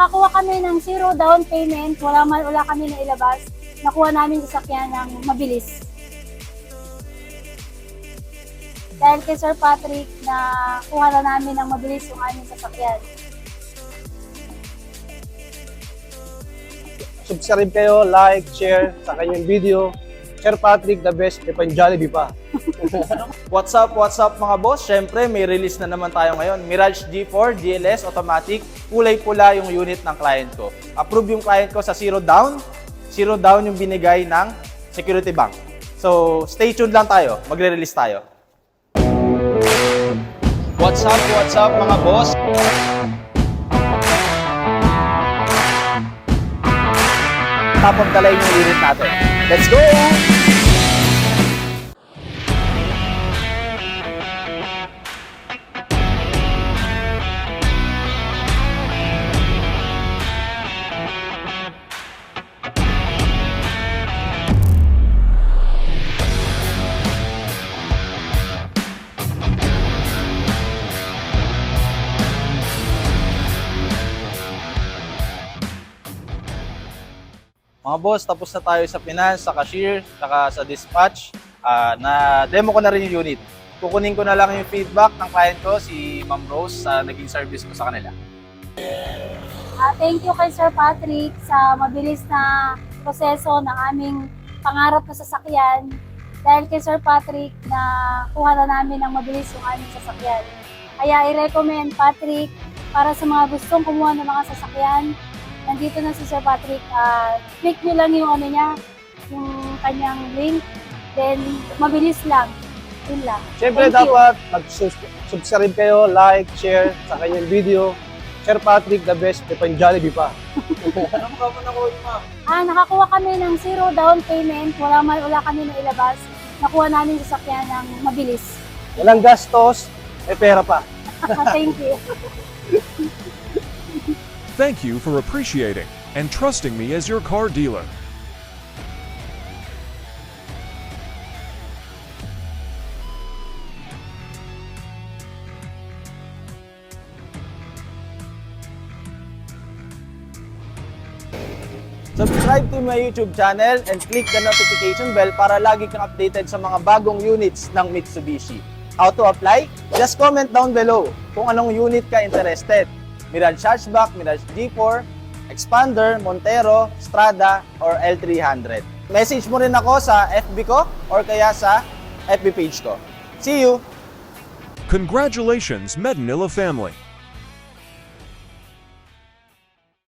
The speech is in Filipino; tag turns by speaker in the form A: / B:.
A: nakakuha kami ng 0 down payment, wala kami na ilabas. Nakuha namin sasakyan ng mabilis. Dahil kay Sir Patrick na kuha na namin ng mabilis yung aming sasakyan.
B: Subscribe kayo, like, share sa kanyang video. Sir Patrick, the best. May pan-Jollibee pa.
C: What's up mga boss? Syempre may release na naman tayo ngayon. Mirage G4 GLS Automatic. Kulay pula yung unit ng client ko. Approve yung client ko sa 0 down. 0 down yung binigay ng Security Bank. So stay tuned lang tayo. Magre-release tayo. What's up mga boss? Top of the line yung unit natin. Let's go! Mga boss, tapos na tayo sa finance, sa cashier, saka sa dispatch. Na-demo ko na rin yung unit. Kukunin ko na lang yung feedback ng client ko, si Ma'am Rose, sa naging service ko sa kanila.
A: Thank you kay Sir Patrick sa mabilis na proseso ng aming pangarap na sasakyan. Dahil kay Sir Patrick na kuha na namin ng mabilis yung aming sasakyan. Kaya i-recommend Patrick para sa mga gustong kumuha ng mga sasakyan. Nandito na si Sir Patrick. Click nyo lang yung ano niya, yung kanyang link. Then, mabilis lang. Yun lang.
B: Siyempre,
A: Thank you.
B: dapat mag-subscribe kayo, like, share sa kanyang video. Sir Patrick, the best. May pan-Jollibee pa.
C: Anong ka mo na ko yung ma'am?
A: Nakakuha kami ng 0 down payment. Wala kami na ilabas. Nakuha namin sasakyan ng mabilis.
B: Walang gastos, may pera pa.
A: Thank you.
D: Thank you for appreciating and trusting me as your car dealer.
C: Subscribe to my YouTube channel and click the notification bell para lagi kang updated sa mga bagong units ng Mitsubishi. How to apply? Just comment down below kung anong unit ka interested. Mirage Hatchback, Mirage G4, Expander, Montero, Strada, or L300. Message mo rin ako sa FB ko or kaya sa FB page ko. See you!
D: Congratulations, Medinilla family!